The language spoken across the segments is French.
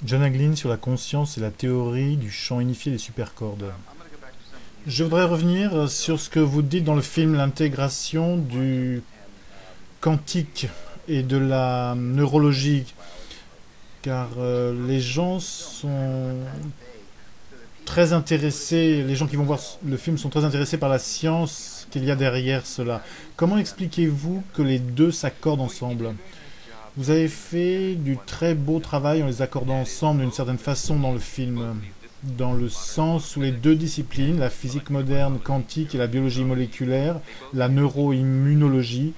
John Hagelin sur la conscience et la théorie du champ unifié des supercordes. Je voudrais revenir sur ce que vous dites dans le film, l'intégration du quantique et de la neurologie, car les gens sont très intéressés, les gens qui vont voir le film sont très intéressés par la science qu'il y a derrière cela. Comment expliquez-vous que les deux s'accordent ensemble? Vous avez fait du très beau travail en les accordant ensemble d'une certaine façon dans le film, dans le sens où les deux disciplines, la physique moderne quantique et la biologie moléculaire, la neuroimmunologie,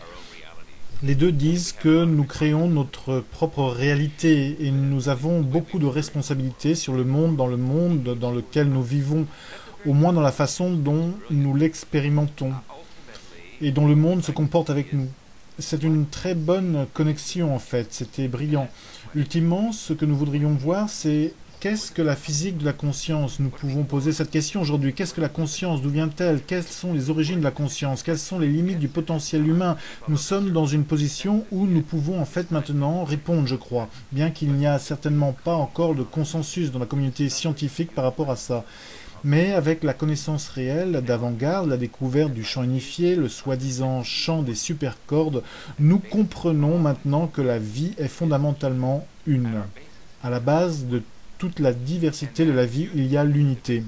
les deux disent que nous créons notre propre réalité et nous avons beaucoup de responsabilités sur le monde dans lequel nous vivons, au moins dans la façon dont nous l'expérimentons et dont le monde se comporte avec nous. C'est une très bonne connexion en fait, c'était brillant. Ultimement, ce que nous voudrions voir, c'est qu'est-ce que la physique de la conscience? Nous pouvons poser cette question aujourd'hui. Qu'est-ce que la conscience? D'où vient-elle? Quelles sont les origines de la conscience? Quelles sont les limites du potentiel humain? Nous sommes dans une position où nous pouvons en fait maintenant répondre, je crois, bien qu'il n'y a certainement pas encore de consensus dans la communauté scientifique par rapport à ça. Mais avec la connaissance réelle d'avant-garde, la découverte du champ unifié, le soi-disant champ des supercordes, nous comprenons maintenant que la vie est fondamentalement une. À la base de toute la diversité de la vie, il y a l'unité.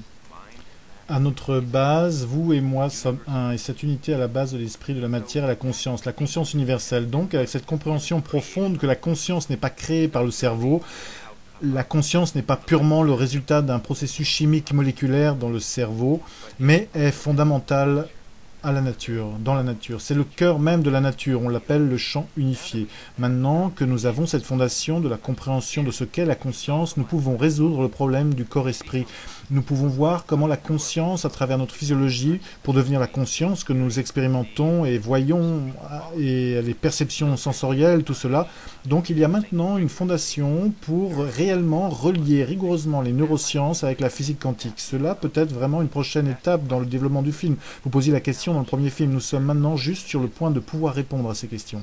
À notre base, vous et moi sommes un, et cette unité est à la base de l'esprit, de la matière et la conscience universelle. Donc, avec cette compréhension profonde que la conscience n'est pas créée par le cerveau, la conscience n'est pas purement le résultat d'un processus chimique moléculaire dans le cerveau, mais est fondamentale à la nature, dans la nature. C'est le cœur même de la nature, on l'appelle le champ unifié. Maintenant que nous avons cette fondation de la compréhension de ce qu'est la conscience, nous pouvons résoudre le problème du corps-esprit. Nous pouvons voir comment la conscience, à travers notre physiologie, pour devenir la conscience que nous expérimentons et voyons, et les perceptions sensorielles, tout cela. Donc il y a maintenant une fondation pour réellement relier rigoureusement les neurosciences avec la physique quantique. Cela peut être vraiment une prochaine étape dans le développement du film. Vous posiez la question dans le premier film, nous sommes maintenant juste sur le point de pouvoir répondre à ces questions.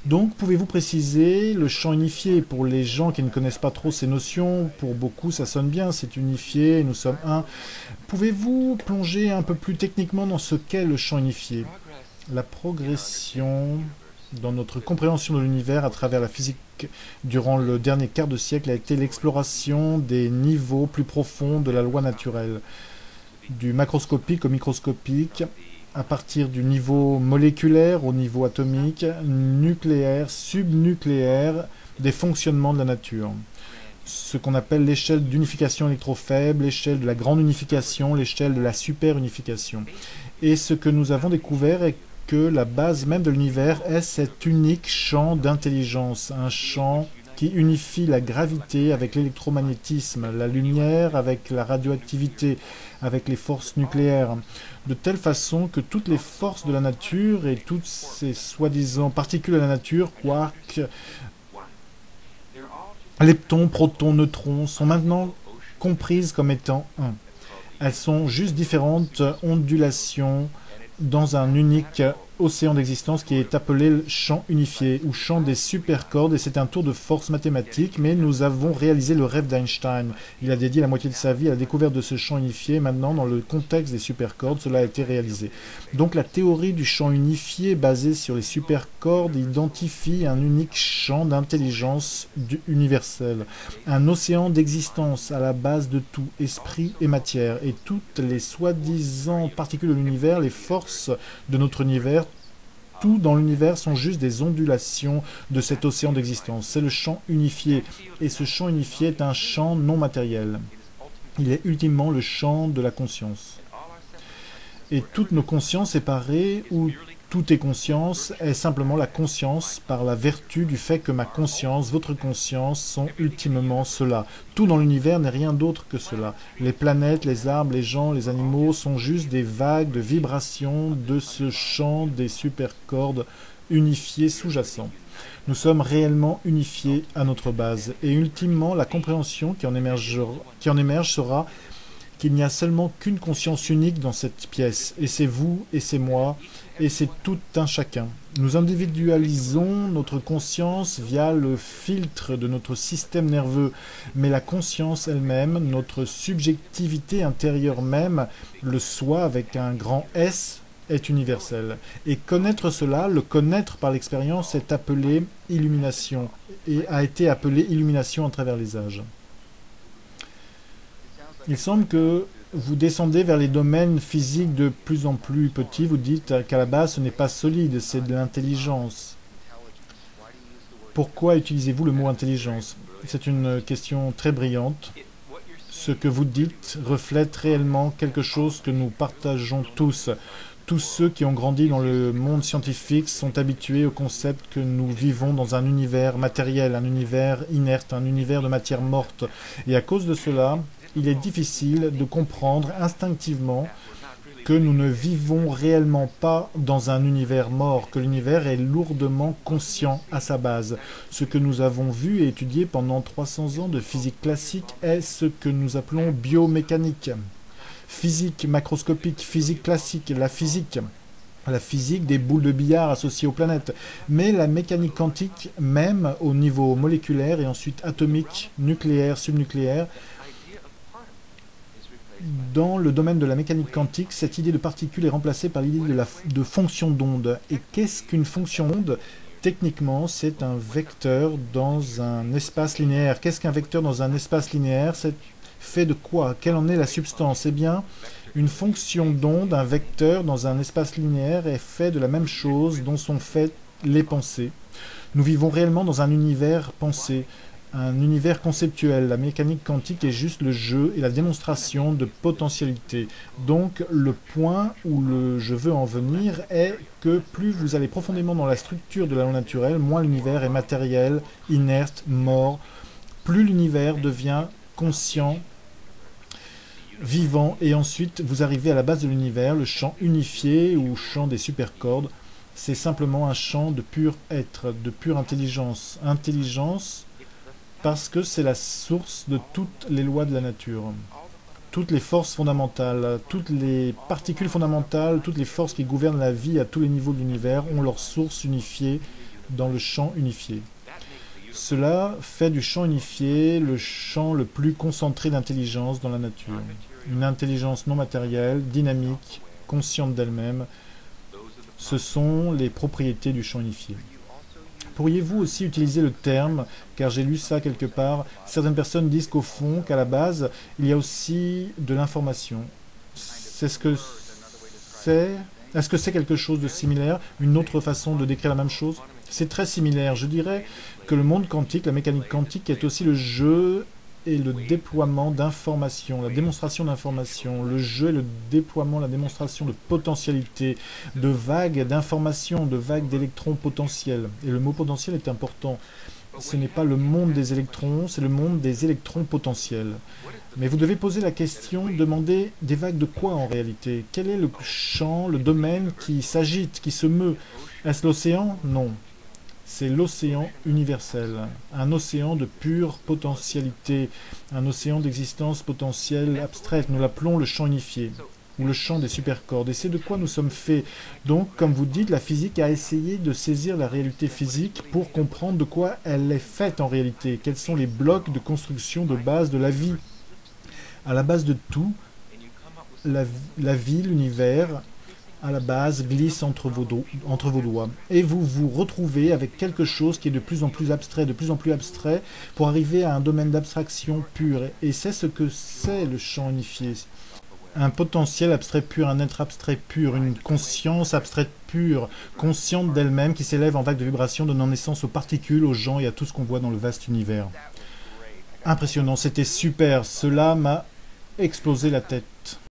Donc, pouvez-vous préciser le champ unifié pour les gens qui ne connaissent pas trop ces notions? Pour beaucoup, ça sonne bien, c'est unifié, nous sommes un. Pouvez-vous plonger un peu plus techniquement dans ce qu'est le champ unifié? La progression dans notre compréhension de l'univers à travers la physique durant le dernier quart de siècle a été l'exploration des niveaux plus profonds de la loi naturelle, du macroscopique au microscopique, à partir du niveau moléculaire au niveau atomique, nucléaire, subnucléaire, des fonctionnements de la nature. Ce qu'on appelle l'échelle d'unification électrofaible, l'échelle de la grande unification, l'échelle de la superunification. Et ce que nous avons découvert est que la base même de l'univers est cet unique champ d'intelligence, un champ qui unifie la gravité avec l'électromagnétisme, la lumière avec la radioactivité, avec les forces nucléaires, de telle façon que toutes les forces de la nature et toutes ces soi-disant particules de la nature, quarks, leptons, protons, neutrons, sont maintenant comprises comme étant un. Elles sont juste différentes ondulations dans un unique océan d'existence qui est appelé le champ unifié ou champ des supercordes, et c'est un tour de force mathématique, mais nous avons réalisé le rêve d'Einstein. Il a dédié la moitié de sa vie à la découverte de ce champ unifié. Maintenant, dans le contexte des supercordes, cela a été réalisé. Donc la théorie du champ unifié basée sur les supercordes identifie un unique champ d'intelligence universelle, un océan d'existence à la base de tout, esprit et matière, et toutes les soi-disant particules de l'univers, les forces de notre univers, tout dans l'univers sont juste des ondulations de cet océan d'existence. C'est le champ unifié, et ce champ unifié est un champ non matériel. Il est ultimement le champ de la conscience. Et toutes nos consciences séparées, où tout est conscience, est simplement la conscience par la vertu du fait que ma conscience, votre conscience, sont ultimement cela. Tout dans l'univers n'est rien d'autre que cela. Les planètes, les arbres, les gens, les animaux sont juste des vagues de vibrations de ce champ des supercordes unifiés sous-jacents. Nous sommes réellement unifiés à notre base. Et ultimement, la compréhension qui en émerge sera qu'il n'y a seulement qu'une conscience unique dans cette pièce. Et c'est vous, et c'est moi, et c'est tout un chacun. Nous individualisons notre conscience via le filtre de notre système nerveux, mais la conscience elle-même, notre subjectivité intérieure même, le soi avec un grand S, est universelle. Et connaître cela, le connaître par l'expérience, est appelé illumination, et a été appelé illumination à travers les âges. Il semble que vous descendez vers les domaines physiques de plus en plus petits. Vous dites qu'à la base, ce n'est pas solide, c'est de l'intelligence. Pourquoi utilisez-vous le mot intelligence? C'est une question très brillante. Ce que vous dites reflète réellement quelque chose que nous partageons tous. Tous ceux qui ont grandi dans le monde scientifique sont habitués au concept que nous vivons dans un univers matériel, un univers inerte, un univers de matière morte. Et à cause de cela, il est difficile de comprendre instinctivement que nous ne vivons réellement pas dans un univers mort, que l'univers est lourdement conscient à sa base. Ce que nous avons vu et étudié pendant 300 ans de physique classique est ce que nous appelons biomécanique. Physique macroscopique, physique classique, la physique des boules de billard associées aux planètes, mais la mécanique quantique, même au niveau moléculaire et ensuite atomique, nucléaire, subnucléaire. Dans le domaine de la mécanique quantique, cette idée de particule est remplacée par l'idée de fonction d'onde. Et qu'est-ce qu'une fonction d'onde? Techniquement, c'est un vecteur dans un espace linéaire. Qu'est-ce qu'un vecteur dans un espace linéaire? C'est fait de quoi? Quelle en est la substance? Eh bien, une fonction d'onde, un vecteur dans un espace linéaire est fait de la même chose dont sont faites les pensées. Nous vivons réellement dans un univers pensé, un univers conceptuel. La mécanique quantique est juste le jeu et la démonstration de potentialité. Donc le point où je veux en venir est que plus vous allez profondément dans la structure de la loi naturelle, moins l'univers est matériel, inerte, mort, plus l'univers devient conscient, vivant, et ensuite vous arrivez à la base de l'univers, le champ unifié ou champ des supercordes. C'est simplement un champ de pur être, de pure intelligence. Intelligence parce que c'est la source de toutes les lois de la nature. Toutes les forces fondamentales, toutes les particules fondamentales, toutes les forces qui gouvernent la vie à tous les niveaux de l'univers ont leur source unifiée dans le champ unifié. Cela fait du champ unifié le champ le plus concentré d'intelligence dans la nature. Une intelligence non matérielle, dynamique, consciente d'elle-même. Ce sont les propriétés du champ unifié. Pourriez-vous aussi utiliser le terme, car j'ai lu ça quelque part, certaines personnes disent qu'au fond, qu'à la base, il y a aussi de l'information. C'est ce que c'est? Est-ce que c'est quelque chose de similaire? Une autre façon de décrire la même chose? C'est très similaire. Je dirais que le monde quantique, la mécanique quantique, est aussi le jeu et le déploiement d'informations, la démonstration d'informations, le jeu et le déploiement, la démonstration de potentialité, de vagues d'informations, de vagues d'électrons potentiels. Et le mot potentiel est important. Ce n'est pas le monde des électrons, c'est le monde des électrons potentiels. Mais vous devez poser la question, demander des vagues de quoi en réalité? Quel est le champ, le domaine qui s'agite, qui se meut? Est-ce l'océan? Non. C'est l'océan universel, un océan de pure potentialité, un océan d'existence potentielle abstraite. Nous l'appelons le champ unifié, ou le champ des supercordes. Et c'est de quoi nous sommes faits. Donc, comme vous dites, la physique a essayé de saisir la réalité physique pour comprendre de quoi elle est faite en réalité. Quels sont les blocs de construction de base de la vie. À la base de tout, la vie, l'univers, à la base, glisse entre vos doigts. Et vous vous retrouvez avec quelque chose qui est de plus en plus abstrait, pour arriver à un domaine d'abstraction pure. Et c'est ce que c'est le champ unifié. Un potentiel abstrait pur, un être abstrait pur, une conscience abstraite pure, consciente d'elle-même qui s'élève en vague de vibrations, donnant naissance aux particules, aux gens et à tout ce qu'on voit dans le vaste univers. Impressionnant, c'était super, cela m'a explosé la tête.